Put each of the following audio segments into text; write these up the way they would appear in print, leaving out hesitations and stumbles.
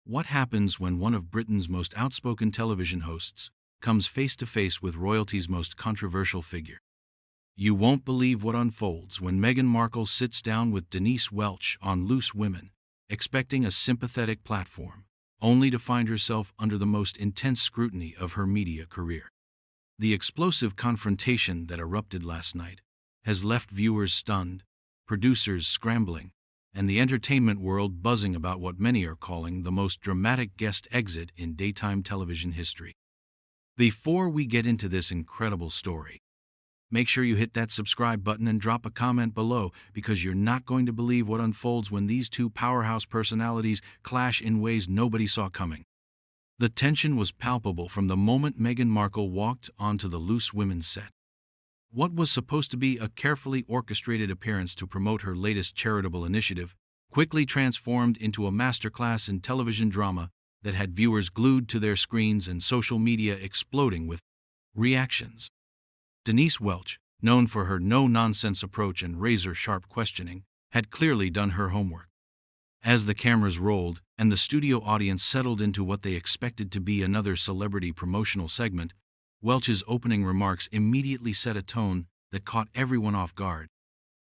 What happens when one of Britain's most outspoken television hosts comes face to face with royalty's most controversial figure? You won't believe what unfolds when Meghan Markle sits down with Denise Welch on Loose Women, expecting a sympathetic platform, only to find herself under the most intense scrutiny of her media career. The explosive confrontation that erupted last night has left viewers stunned, producers scrambling, and the entertainment world buzzing about what many are calling the most dramatic guest exit in daytime television history. Before we get into this incredible story, make sure you hit that subscribe button and drop a comment below, because you're not going to believe what unfolds when these two powerhouse personalities clash in ways nobody saw coming. The tension was palpable from the moment Meghan Markle walked onto the Loose Women set. What was supposed to be a carefully orchestrated appearance to promote her latest charitable initiative quickly transformed into a masterclass in television drama that had viewers glued to their screens and social media exploding with reactions. Denise Welch, known for her no-nonsense approach and razor-sharp questioning, had clearly done her homework. As the cameras rolled and the studio audience settled into what they expected to be another celebrity promotional segment, Welch's opening remarks immediately set a tone that caught everyone off guard,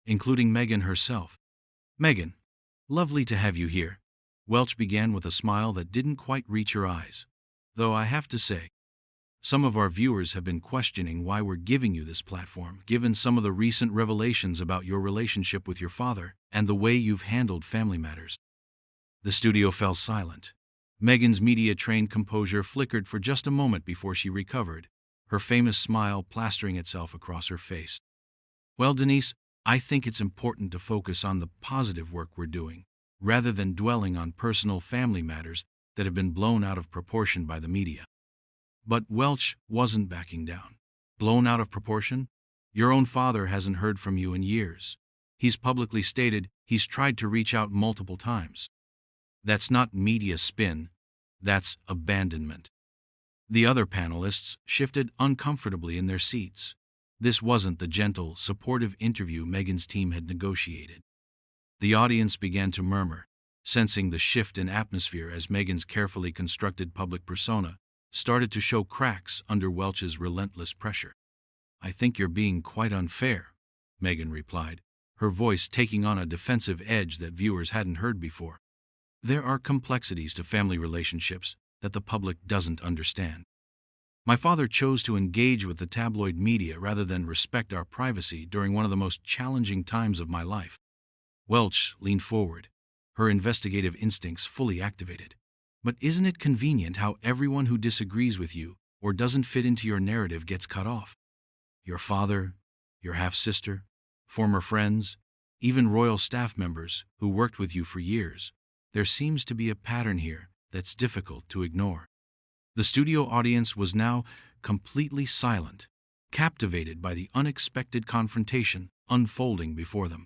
including Meghan herself. "Meghan, lovely to have you here," Welch began with a smile that didn't quite reach her eyes. "Though I have to say, some of our viewers have been questioning why we're giving you this platform, given some of the recent revelations about your relationship with your father and the way you've handled family matters." The studio fell silent. Meghan's media-trained composure flickered for just a moment before she recovered, her famous smile plastering itself across her face. "Well, Denise, I think it's important to focus on the positive work we're doing, rather than dwelling on personal family matters that have been blown out of proportion by the media." But Welch wasn't backing down. "Blown out of proportion? Your own father hasn't heard from you in years. He's publicly stated he's tried to reach out multiple times. That's not media spin, that's abandonment." The other panelists shifted uncomfortably in their seats. This wasn't the gentle, supportive interview Meghan's team had negotiated. The audience began to murmur, sensing the shift in atmosphere as Meghan's carefully constructed public persona started to show cracks under Welch's relentless pressure. "I think you're being quite unfair," Meghan replied, her voice taking on a defensive edge that viewers hadn't heard before. "There are complexities to family relationships that the public doesn't understand. My father chose to engage with the tabloid media rather than respect our privacy during one of the most challenging times of my life." Welch leaned forward, her investigative instincts fully activated. "But isn't it convenient how everyone who disagrees with you or doesn't fit into your narrative gets cut off? Your father, your half-sister, former friends, even royal staff members who worked with you for years. There seems to be a pattern here that's difficult to ignore." The studio audience was now completely silent, captivated by the unexpected confrontation unfolding before them.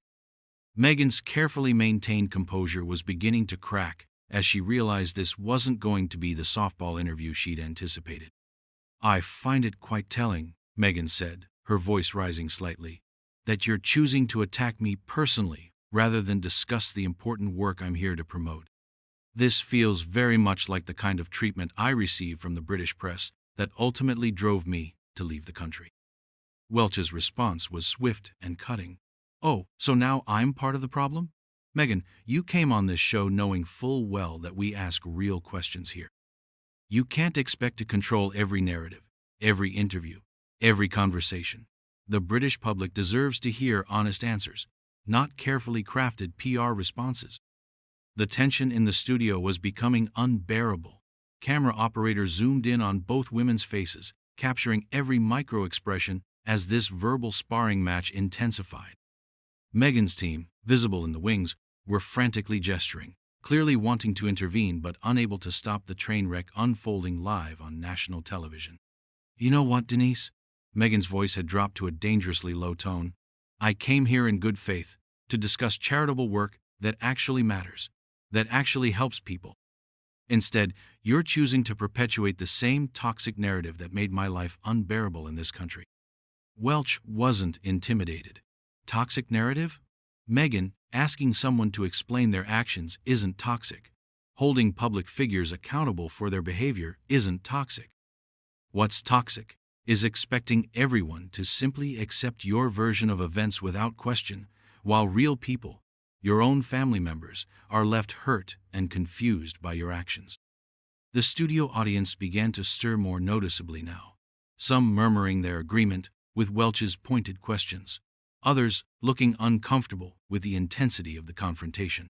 Meghan's carefully maintained composure was beginning to crack as she realized this wasn't going to be the softball interview she'd anticipated. "I find it quite telling," Meghan said, her voice rising slightly, "that you're choosing to attack me personally rather than discuss the important work I'm here to promote. This feels very much like the kind of treatment I received from the British press that ultimately drove me to leave the country." Welch's response was swift and cutting. "Oh, so now I'm part of the problem? Meghan, you came on this show knowing full well that we ask real questions here. You can't expect to control every narrative, every interview, every conversation. The British public deserves to hear honest answers, not carefully crafted PR responses." The tension in the studio was becoming unbearable. Camera operators zoomed in on both women's faces, capturing every micro-expression as this verbal sparring match intensified. Meghan's team, visible in the wings, were frantically gesturing, clearly wanting to intervene but unable to stop the train wreck unfolding live on national television. "You know what, Denise?" Meghan's voice had dropped to a dangerously low tone. "I came here in good faith to discuss charitable work that actually matters, that actually helps people. Instead, you're choosing to perpetuate the same toxic narrative that made my life unbearable in this country." Welch wasn't intimidated. Toxic narrative? Meghan, asking someone to explain their actions isn't toxic. Holding public figures accountable for their behavior isn't toxic. What's toxic is expecting everyone to simply accept your version of events without question, while real people, your own family members, are left hurt and confused by your actions. The studio audience began to stir more noticeably now, some murmuring their agreement with Welch's pointed questions, others looking uncomfortable with the intensity of the confrontation.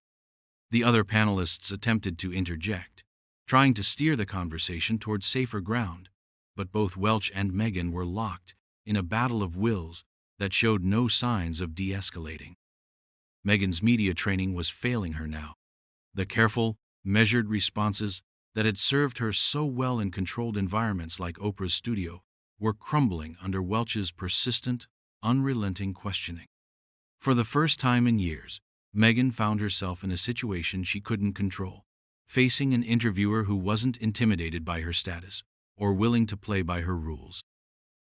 The other panelists attempted to interject, trying to steer the conversation towards safer ground, but both Welch and Meghan were locked in a battle of wills that showed no signs of de-escalating. Meghan's media training was failing her now. The careful, measured responses that had served her so well in controlled environments like Oprah's studio were crumbling under Welch's persistent, unrelenting questioning. For the first time in years, Meghan found herself in a situation she couldn't control, facing an interviewer who wasn't intimidated by her status or willing to play by her rules.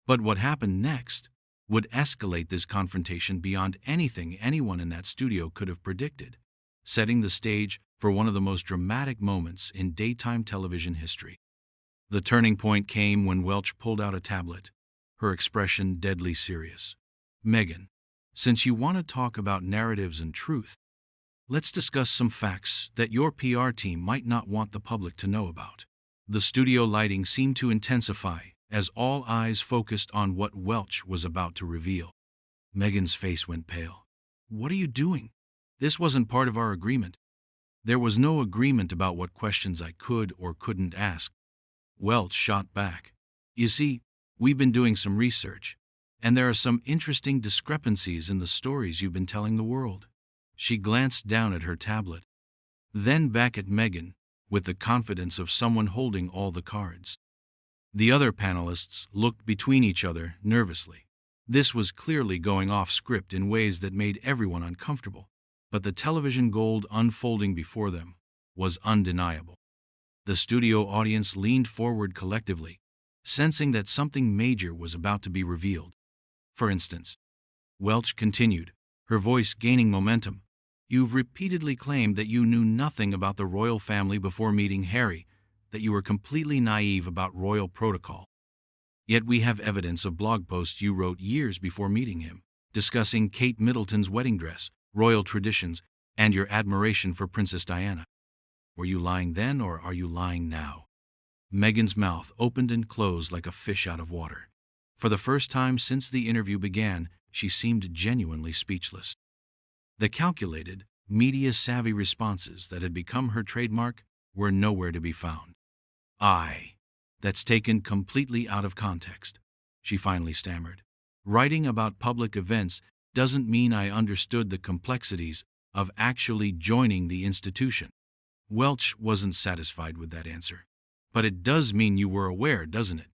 But what happened next would escalate this confrontation beyond anything anyone in that studio could have predicted, setting the stage for one of the most dramatic moments in daytime television history. The turning point came when Welch pulled out a tablet, her expression deadly serious. "Meghan, since you want to talk about narratives and truth, let's discuss some facts that your PR team might not want the public to know about." The studio lighting seemed to intensify as all eyes focused on what Welch was about to reveal. Meghan's face went pale. "What are you doing? This wasn't part of our agreement." "There was no agreement about what questions I could or couldn't ask," Welch shot back. "You see, we've been doing some research, and there are some interesting discrepancies in the stories you've been telling the world." She glanced down at her tablet, then back at Meghan, with the confidence of someone holding all the cards. The other panelists looked between each other nervously. This was clearly going off script in ways that made everyone uncomfortable, but the television gold unfolding before them was undeniable. The studio audience leaned forward collectively, sensing that something major was about to be revealed. "For instance," Welch continued, her voice gaining momentum, "you've repeatedly claimed that you knew nothing about the royal family before meeting Harry, that you were completely naive about royal protocol. Yet we have evidence of blog posts you wrote years before meeting him, discussing Kate Middleton's wedding dress, royal traditions, and your admiration for Princess Diana. Were you lying then, or are you lying now?" Meghan's mouth opened and closed like a fish out of water. For the first time since the interview began, she seemed genuinely speechless. The calculated, media-savvy responses that had become her trademark were nowhere to be found. That's taken completely out of context," she finally stammered. "Writing about public events doesn't mean I understood the complexities of actually joining the institution." Welch wasn't satisfied with that answer. "But it does mean you were aware, doesn't it?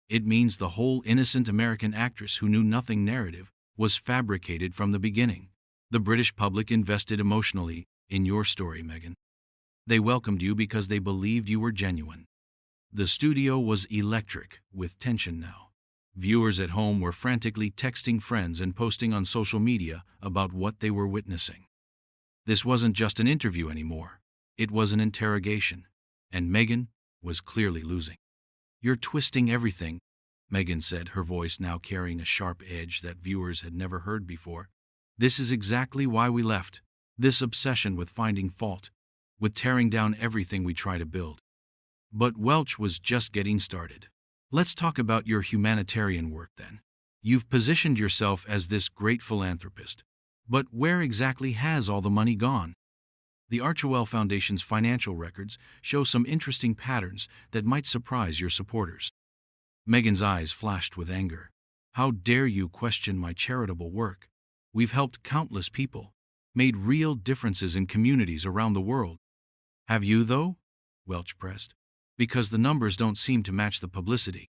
It means the whole innocent American actress who knew nothing narrative was fabricated from the beginning. The British public invested emotionally in your story, Meghan. They welcomed you because they believed you were genuine." The studio was electric with tension now. Viewers at home were frantically texting friends and posting on social media about what they were witnessing. This wasn't just an interview anymore. It was an interrogation, and Meghan was clearly losing. "You're twisting everything," Meghan said, her voice now carrying a sharp edge that viewers had never heard before. "This is exactly why we left. This obsession with finding fault, with tearing down everything we try to build." But Welch was just getting started. "Let's talk about your humanitarian work then. You've positioned yourself as this great philanthropist. But where exactly has all the money gone?" The Archewell Foundation's financial records show some interesting patterns that might surprise your supporters. Meghan's eyes flashed with anger. "How dare you question my charitable work? We've helped countless people, made real differences in communities around the world." "Have you, though?" Welch pressed. "Because the numbers don't seem to match the publicity.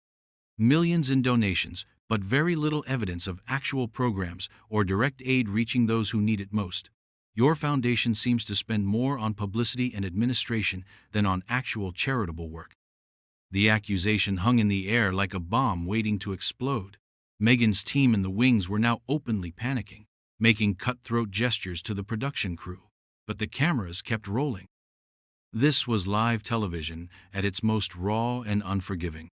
Millions in donations, but very little evidence of actual programs or direct aid reaching those who need it most. Your foundation seems to spend more on publicity and administration than on actual charitable work." The accusation hung in the air like a bomb waiting to explode. Meghan's team in the wings were now openly panicking, making cutthroat gestures to the production crew. But the cameras kept rolling. This was live television at its most raw and unforgiving.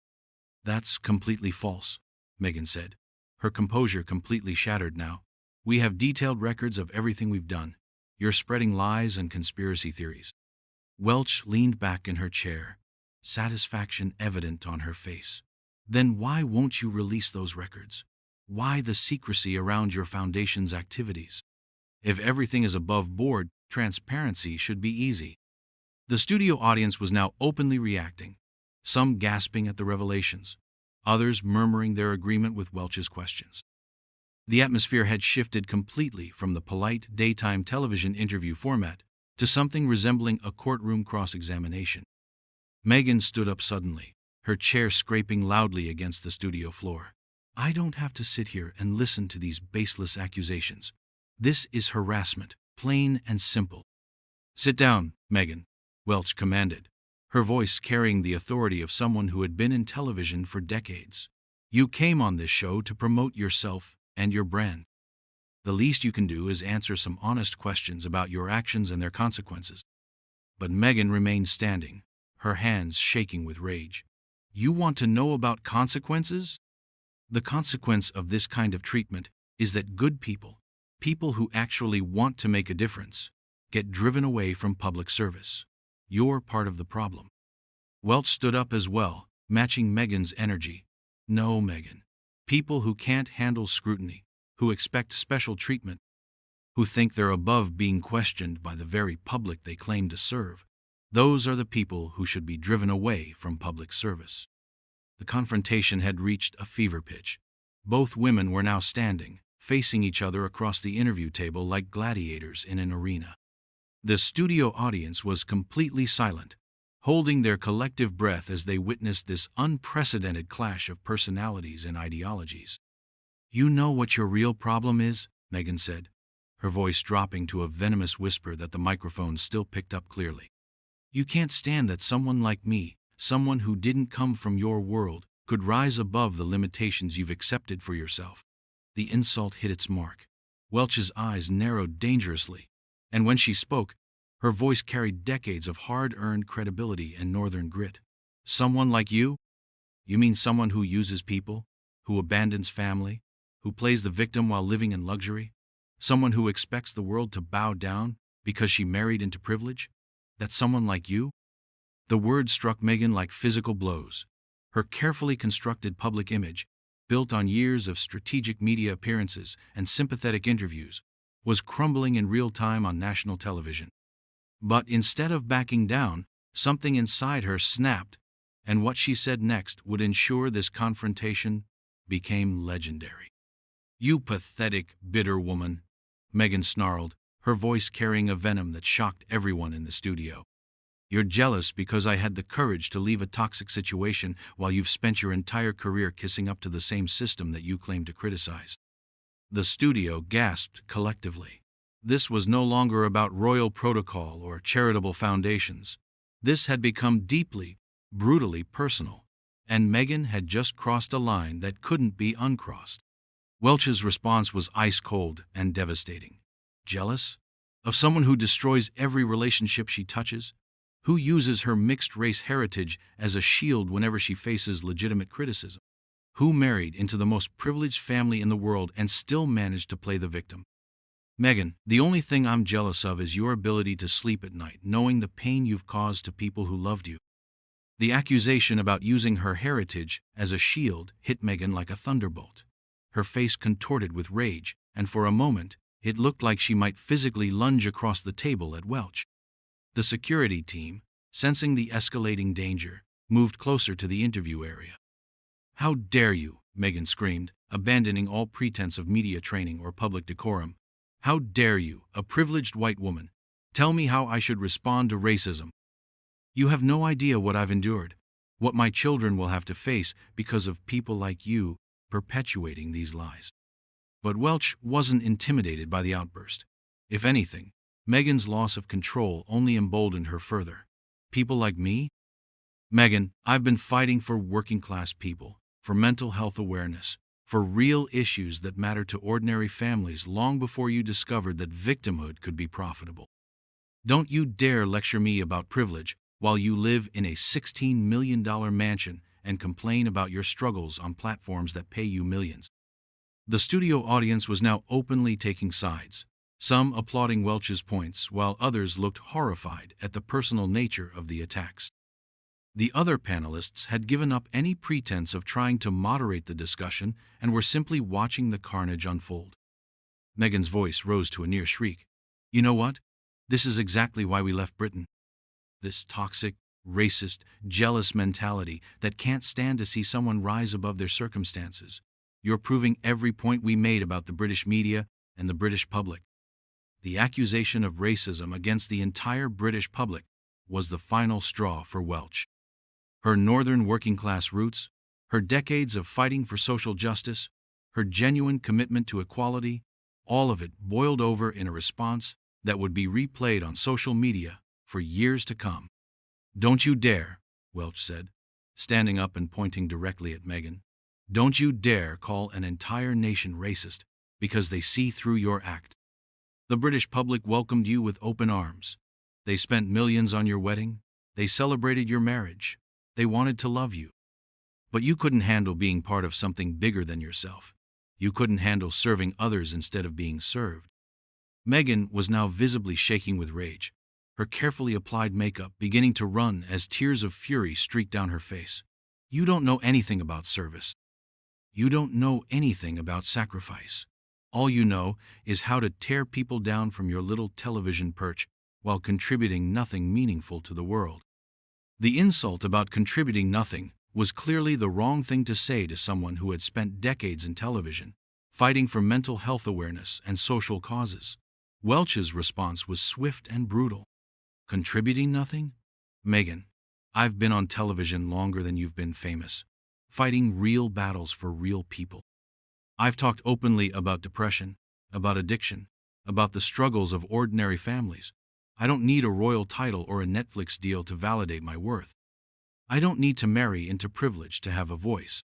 "That's completely false," Meghan said, her composure completely shattered now. "We have detailed records of everything we've done. You're spreading lies and conspiracy theories." Welch leaned back in her chair, satisfaction evident on her face. "Then why won't you release those records? Why the secrecy around your foundation's activities? If everything is above board, transparency should be easy." The studio audience was now openly reacting, some gasping at the revelations, others murmuring their agreement with Welch's questions. The atmosphere had shifted completely from the polite daytime television interview format to something resembling a courtroom cross-examination. Meghan stood up suddenly, her chair scraping loudly against the studio floor. "I don't have to sit here and listen to these baseless accusations. This is harassment, plain and simple." "Sit down, Meghan," Welch commanded, her voice carrying the authority of someone who had been in television for decades. "You came on this show to promote yourself and your brand. The least you can do is answer some honest questions about your actions and their consequences." But Meghan remained standing, her hands shaking with rage. "You want to know about consequences? The consequence of this kind of treatment is that good people, people who actually want to make a difference, get driven away from public service. You're part of the problem." Welch stood up as well, matching Meghan's energy. "No, Meghan. People who can't handle scrutiny, who expect special treatment, who think they're above being questioned by the very public they claim to serve, those are the people who should be driven away from public service." The confrontation had reached a fever pitch. Both women were now standing, facing each other across the interview table like gladiators in an arena. The studio audience was completely silent, holding their collective breath as they witnessed this unprecedented clash of personalities and ideologies. "You know what your real problem is?" Meghan said, her voice dropping to a venomous whisper that the microphone still picked up clearly. "You can't stand that someone like me, someone who didn't come from your world, could rise above the limitations you've accepted for yourself." The insult hit its mark. Welch's eyes narrowed dangerously, and when she spoke, her voice carried decades of hard-earned credibility and northern grit. "Someone like you? You mean someone who uses people, who abandons family, who plays the victim while living in luxury? Someone who expects the world to bow down because she married into privilege? That's someone like you?" The words struck Meghan like physical blows. Her carefully constructed public image, built on years of strategic media appearances and sympathetic interviews, was crumbling in real time on national television. But instead of backing down, something inside her snapped, and what she said next would ensure this confrontation became legendary. "You pathetic, bitter woman," Meghan snarled, her voice carrying a venom that shocked everyone in the studio. "You're jealous because I had the courage to leave a toxic situation while you've spent your entire career kissing up to the same system that you claim to criticize." The studio gasped collectively. This was no longer about royal protocol or charitable foundations. This had become deeply, brutally personal, and Meghan had just crossed a line that couldn't be uncrossed. Welch's response was ice-cold and devastating. Jealous? Of someone who destroys every relationship she touches? Who uses her mixed-race heritage as a shield whenever she faces legitimate criticism? Who married into the most privileged family in the world and still managed to play the victim? "Meghan, the only thing I'm jealous of is your ability to sleep at night knowing the pain you've caused to people who loved you." The accusation about using her heritage as a shield hit Meghan like a thunderbolt. Her face contorted with rage, and for a moment, it looked like she might physically lunge across the table at Welch. The security team, sensing the escalating danger, moved closer to the interview area. "How dare you," Meghan screamed, abandoning all pretense of media training or public decorum. "How dare you, a privileged white woman, tell me how I should respond to racism? You have no idea what I've endured, what my children will have to face because of people like you perpetuating these lies." But Welch wasn't intimidated by the outburst. If anything, Meghan's loss of control only emboldened her further. "People like me? Meghan, I've been fighting for working-class people, for mental health awareness, for real issues that matter to ordinary families long before you discovered that victimhood could be profitable. Don't you dare lecture me about privilege while you live in a $16 million mansion and complain about your struggles on platforms that pay you millions. The studio audience was now openly taking sides, some applauding Welch's points while others looked horrified at the personal nature of the attacks. The other panelists had given up any pretense of trying to moderate the discussion and were simply watching the carnage unfold. Meghan's voice rose to a near shriek. You know what? This is exactly why we left Britain. This toxic, racist, jealous mentality that can't stand to see someone rise above their circumstances. You're proving every point we made about the British media and the British public. The accusation of racism against the entire British public was the final straw for Welch. Her northern working-class roots, her decades of fighting for social justice, her genuine commitment to equality, all of it boiled over in a response that would be replayed on social media for years to come. Don't you dare, Welch said, standing up and pointing directly at Meghan. Don't you dare call an entire nation racist because they see through your act. The British public welcomed you with open arms. They spent millions on your wedding. They celebrated your marriage. They wanted to love you. But you couldn't handle being part of something bigger than yourself. You couldn't handle serving others instead of being served. Meghan was now visibly shaking with rage, her carefully applied makeup beginning to run as tears of fury streaked down her face. You don't know anything about service. You don't know anything about sacrifice. All you know is how to tear people down from your little television perch while contributing nothing meaningful to the world. The insult about contributing nothing was clearly the wrong thing to say to someone who had spent decades in television, fighting for mental health awareness and social causes. Welch's response was swift and brutal. Contributing nothing? Meghan, I've been on television longer than you've been famous, fighting real battles for real people. I've talked openly about depression, about addiction, about the struggles of ordinary families. I don't need a royal title or a Netflix deal to validate my worth. I don't need to marry into privilege to have a voice.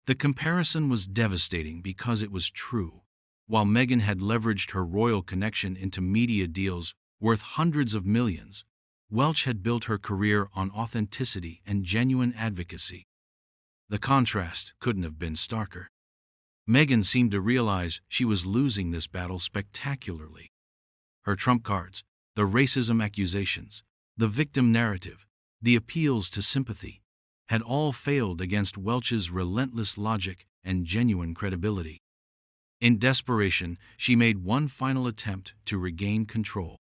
The comparison was devastating because it was true. While Meghan had leveraged her royal connection into media deals worth hundreds of millions, Welch had built her career on authenticity and genuine advocacy. The contrast couldn't have been starker. Meghan seemed to realize she was losing this battle spectacularly. Her trump cards, the racism accusations, the victim narrative, the appeals to sympathy, had all failed against Welch's relentless logic and genuine credibility. In desperation, she made one final attempt to regain control.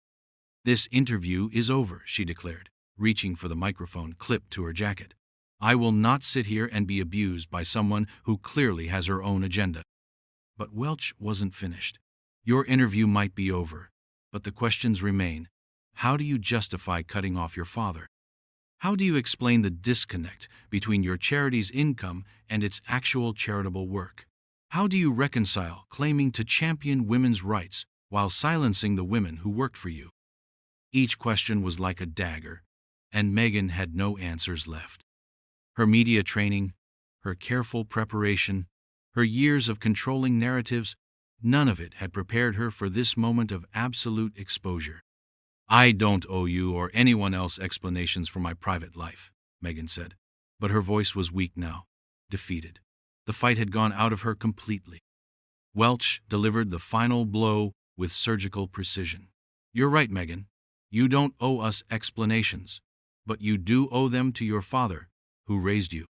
This interview is over, she declared, reaching for the microphone clipped to her jacket. I will not sit here and be abused by someone who clearly has her own agenda. But Welch wasn't finished. Your interview might be over, but the questions remain. How do you justify cutting off your father? How do you explain the disconnect between your charity's income and its actual charitable work? How do you reconcile claiming to champion women's rights while silencing the women who worked for you? Each question was like a dagger, and Meghan had no answers left. Her media training, her careful preparation, her years of controlling narratives, none of it had prepared her for this moment of absolute exposure. I don't owe you or anyone else explanations for my private life, Meghan said, but her voice was weak now, defeated. The fight had gone out of her completely. Welch delivered the final blow with surgical precision. You're right, Meghan. You don't owe us explanations, but you do owe them to your father, who raised you.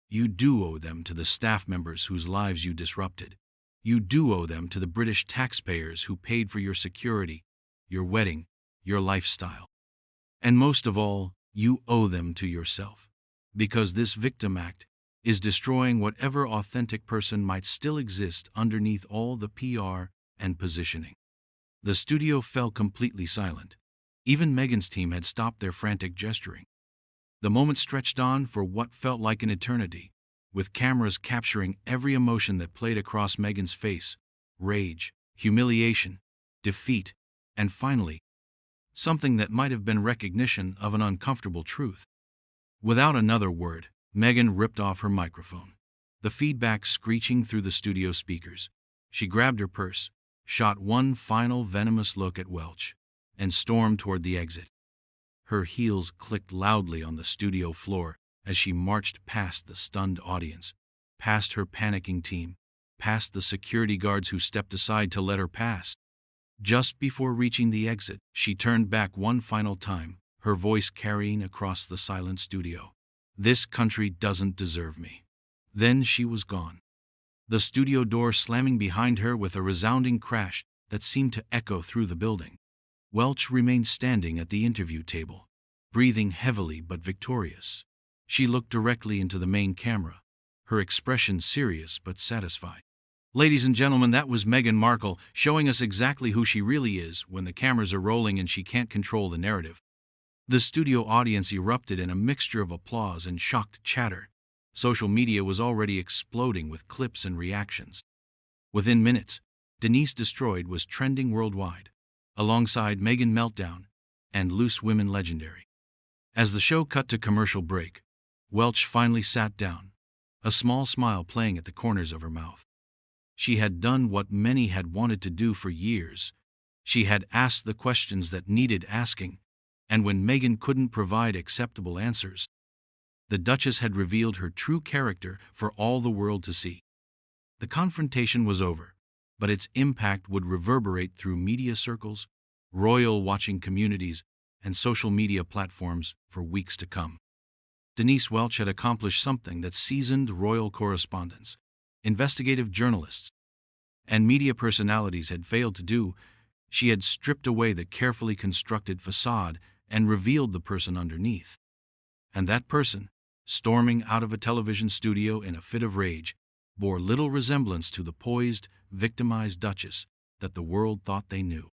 You do owe them to the staff members whose lives you disrupted. You do owe them to the British taxpayers who paid for your security, your wedding, your lifestyle. And most of all, you owe them to yourself, because this victim act is destroying whatever authentic person might still exist underneath all the PR and positioning. The studio fell completely silent. Even Meghan's team had stopped their frantic gesturing. The moment stretched on for what felt like an eternity, with cameras capturing every emotion that played across Meghan's face: rage, humiliation, defeat, and finally, something that might have been recognition of an uncomfortable truth. Without another word, Meghan ripped off her microphone, the feedback screeching through the studio speakers. She grabbed her purse, shot one final venomous look at Welch, and stormed toward the exit. Her heels clicked loudly on the studio floor as she marched past the stunned audience, past her panicking team, past the security guards who stepped aside to let her pass. Just before reaching the exit, she turned back one final time, her voice carrying across the silent studio. "This country doesn't deserve me." Then she was gone, the studio door slamming behind her with a resounding crash that seemed to echo through the building. Welch remained standing at the interview table, breathing heavily but victorious. She looked directly into the main camera, her expression serious but satisfied. Ladies and gentlemen, that was Meghan Markle showing us exactly who she really is when the cameras are rolling and she can't control the narrative. The studio audience erupted in a mixture of applause and shocked chatter. Social media was already exploding with clips and reactions. Within minutes, Denise Destroyed was trending worldwide, alongside Meghan Meltdown and Loose Women Legendary. As the show cut to commercial break, Welch finally sat down, a small smile playing at the corners of her mouth. She had done what many had wanted to do for years. She had asked the questions that needed asking, and when Meghan couldn't provide acceptable answers, the Duchess had revealed her true character for all the world to see. The confrontation was over, but its impact would reverberate through media circles, royal watching communities, and social media platforms for weeks to come. Denise Welch had accomplished something that seasoned royal correspondents, investigative journalists, and media personalities had failed to do. She had stripped away the carefully constructed facade and revealed the person underneath. And that person, storming out of a television studio in a fit of rage, bore little resemblance to the poised, victimized Duchess that the world thought they knew.